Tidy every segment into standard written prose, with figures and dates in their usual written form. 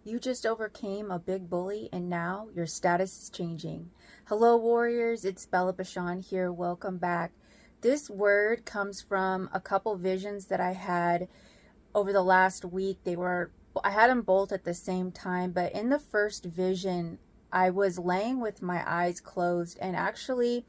You just overcame a big bully and now your status is changing. Hello, warriors. It's Bella Bashan here. Welcome back. This word comes from a couple visions that I had over the last week. I had them both at the same time, but in the first vision, I was laying with my eyes closed, and actually,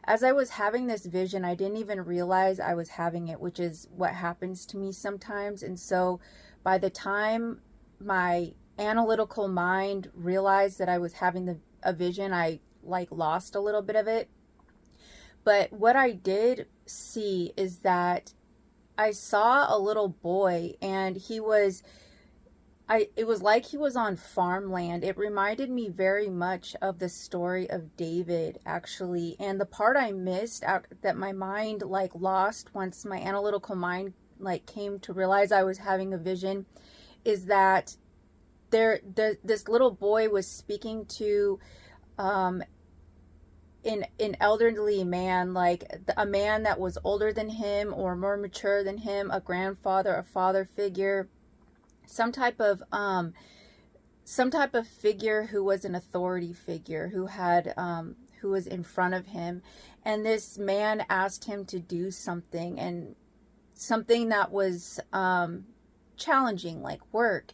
as I was having this vision, I didn't even realize I was having it, which is what happens to me sometimes. And so by the time my analytical mind realized that I was having a vision, I lost a little bit of it. But what I did see is that I saw a little boy, and it was like he was on farmland. It reminded me very much of the story of David, actually. And the part I missed that my mind lost once my analytical mind came to realize I was having a vision is that this little boy was speaking to um an elderly man, like a man that was older than him or more mature than him, a grandfather, a father figure, some type of figure who was an authority figure, who was in front of him. And this man asked him to do something, and something that was challenging, like work.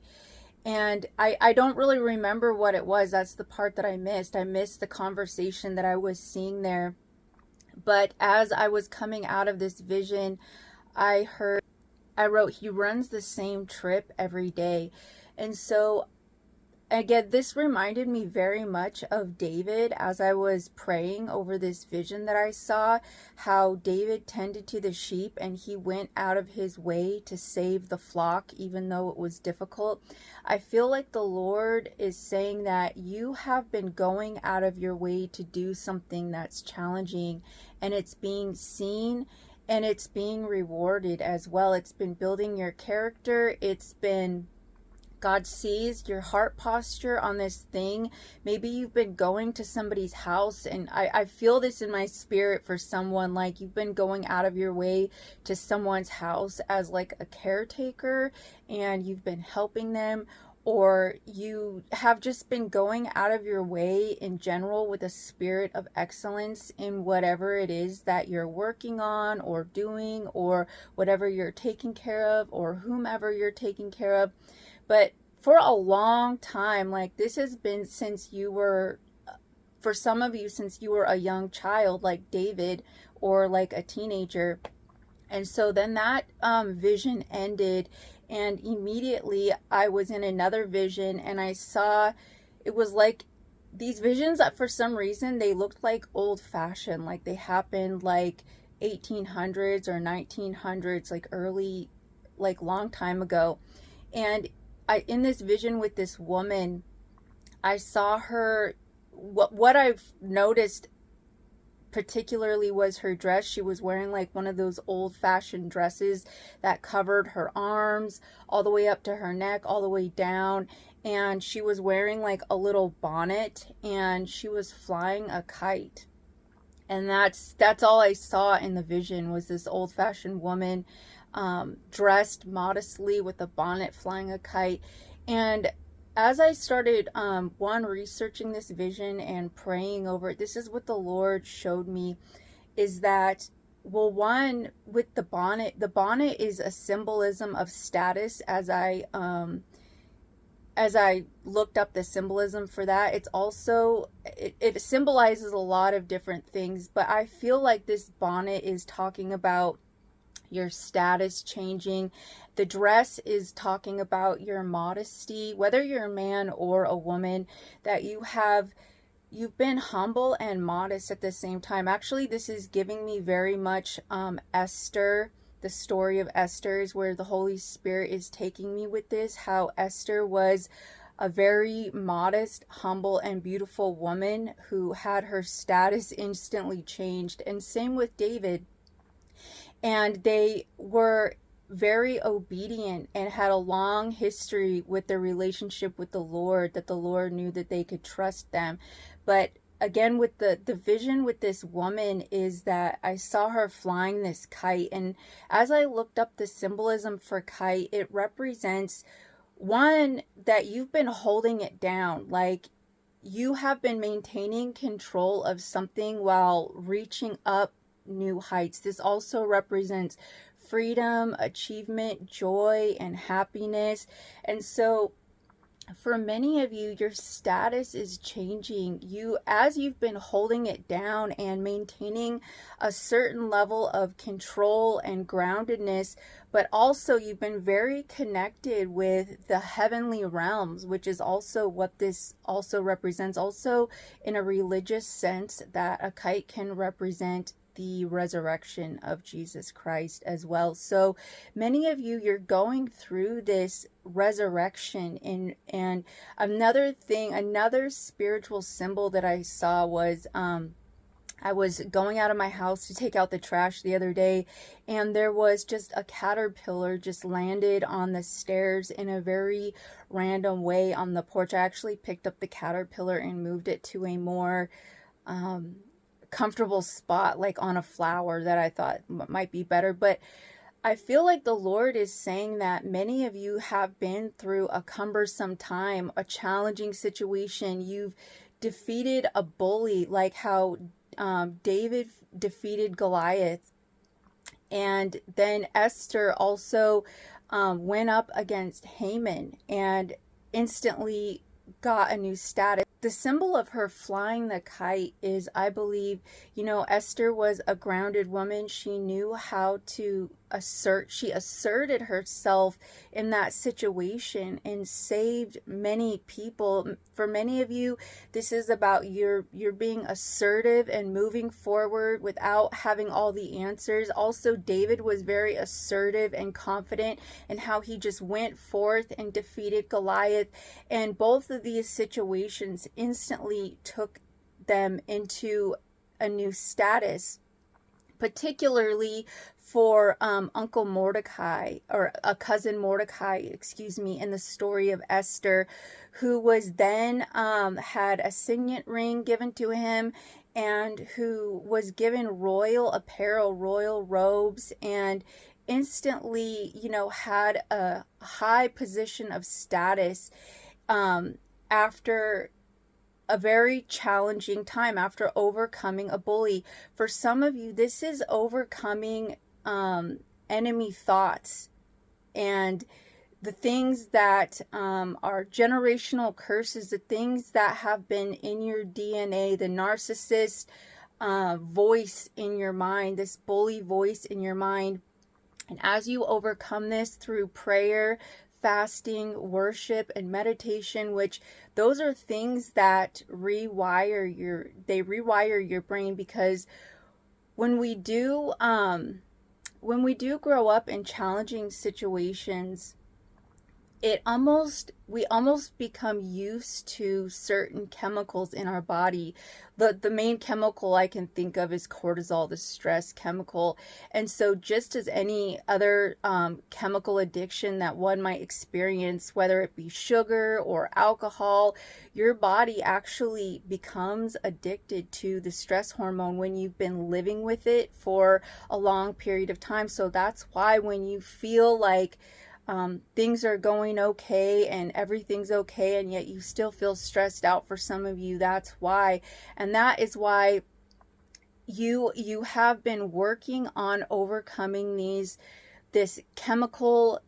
And I don't really remember what it was. That's the part that I missed. I missed the conversation that I was seeing there. But as I was coming out of this vision, I wrote, he runs the same trip every day. And so again, this reminded me very much of David as I was praying over this vision that I saw, how David tended to the sheep and he went out of his way to save the flock, even though it was difficult. I feel like the Lord is saying that you have been going out of your way to do something that's challenging, and it's being seen and it's being rewarded as well. It's been building your character. God sees your heart posture on this thing. Maybe you've been going to somebody's house, and I feel this in my spirit for someone, like you've been going out of your way to someone's house as like a caretaker, and you've been helping them, or you have just been going out of your way in general with a spirit of excellence in whatever it is that you're working on or doing, or whatever you're taking care of, or whomever you're taking care of. But for a long time, like this has been for some of you, since you were a young child, like David, or like a teenager. And so then that vision ended, and immediately I was in another vision, and I saw, it was like these visions that for some reason they looked like old fashioned, like they happened like 1800s or 1900s, like early, like long time ago. And in this vision with this woman, I saw her. What I've noticed particularly was her dress. She was wearing like one of those old-fashioned dresses that covered her arms all the way up to her neck, all the way down, and she was wearing like a little bonnet, and she was flying a kite. And that's all I saw in the vision, was this old-fashioned woman, dressed modestly with a bonnet, flying a kite. And as I started researching this vision and praying over it, this is what the Lord showed me, is that, well, one, with the bonnet is a symbolism of status. As I looked up the symbolism for that, it's also, it symbolizes a lot of different things, but I feel like this bonnet is talking about your status changing. The dress is talking about your modesty, whether you're a man or a woman, that you've been humble and modest at the same time. Actually, this is giving me very much Esther. The story of Esther is where the Holy Spirit is taking me with this, how Esther was a very modest, humble, and beautiful woman who had her status instantly changed. And same with David. And they were very obedient and had a long history with their relationship with the Lord, that the Lord knew that they could trust them. But again, with the vision with this woman, is that I saw her flying this kite. And as I looked up the symbolism for kite, it represents one, that you've been holding it down. Like, you have been maintaining control of something while reaching up new heights. This also represents freedom, achievement, joy, and happiness. And so for many of you, your status is changing. As you've been holding it down and maintaining a certain level of control and groundedness, but also you've been very connected with the heavenly realms, which is also what this also represents. Also, in a religious sense, that a kite can represent the resurrection of Jesus Christ as well. So many of you, you're going through this resurrection. And another thing, another spiritual symbol that I saw was, I was going out of my house to take out the trash the other day, and there was just a caterpillar just landed on the stairs in a very random way on the porch. I actually picked up the caterpillar and moved it to a more comfortable spot, like on a flower that I thought might be better. But I feel like the Lord is saying that many of you have been through a cumbersome time, a challenging situation. You've defeated a bully, like how David defeated Goliath. And then Esther also went up against Haman and instantly got a new status. The symbol of her flying the kite is, I believe, Esther was a grounded woman. She knew how to she asserted herself in that situation and saved many people. For many of you, this is about you're being assertive and moving forward without having all the answers. Also, David was very assertive and confident in how he just went forth and defeated Goliath. And both of these situations instantly took them into a new status, particularly for Uncle Mordecai, or a cousin Mordecai, excuse me, in the story of Esther, who was then had a signet ring given to him, and who was given royal apparel, royal robes, and instantly, had a high position of status after a very challenging time, after overcoming a bully. For some of you, this is overcoming enemy thoughts and the things that are generational curses, the things that have been in your DNA, the narcissist voice in your mind, this bully voice in your mind. And as you overcome this through prayer, fasting, worship, and meditation, which those are things that rewire your brain, because when we do grow up in challenging situations, we almost become used to certain chemicals in our body. The main chemical I can think of is cortisol, the stress chemical. And so just as any other chemical addiction that one might experience, whether it be sugar or alcohol, your body actually becomes addicted to the stress hormone when you've been living with it for a long period of time. So that's why when you feel like things are going okay and everything's okay, and yet you still feel stressed out, for some of you, that's why. And that is why you have been working on overcoming this chemical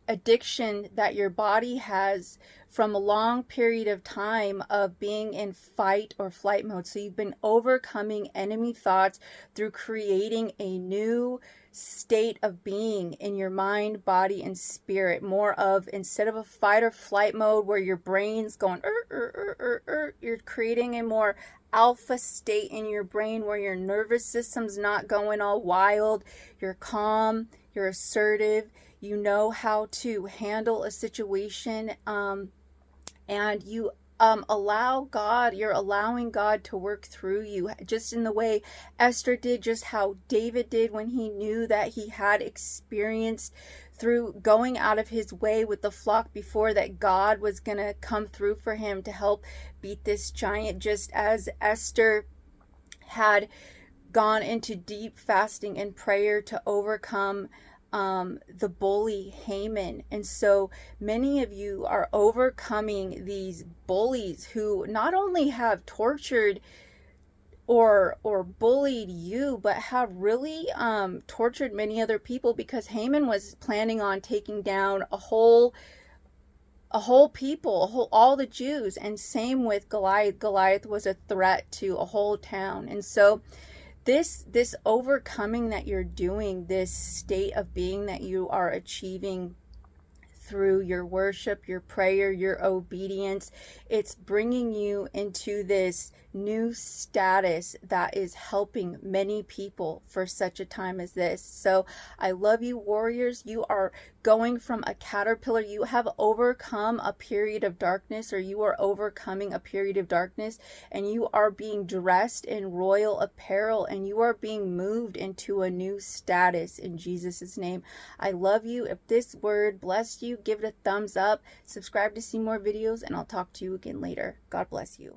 addiction that your body has from a long period of time of being in fight or flight mode. So you've been overcoming enemy thoughts through creating a new state of being in your mind, body, and spirit. More of, instead of a fight or flight mode where your brain's going you're creating a more alpha state in your brain where your nervous system's not going all wild. You're calm, you're assertive, you know how to handle a situation, and you're allowing God to work through you, just in the way Esther did, just how David did when he knew that he had experienced through going out of his way with the flock before, that God was going to come through for him to help beat this giant, just as Esther had gone into deep fasting and prayer to overcome the bully Haman. And so many of you are overcoming these bullies who not only have tortured or bullied you, but have really tortured many other people, because Haman was planning on taking down a whole people, all the Jews. And same with Goliath. Goliath was a threat to a whole town. And so this overcoming that you're doing, this state of being that you are achieving through your worship, your prayer, your obedience, it's bringing you into this new status that is helping many people for such a time as this. So I love you, warriors. You are going from a caterpillar. You have overcome a period of darkness, or you are overcoming a period of darkness, and you are being dressed in royal apparel, and you are being moved into a new status in Jesus' name. I love you. If this word blessed you, give it a thumbs up, subscribe to see more videos, and I'll talk to you again later. God bless you.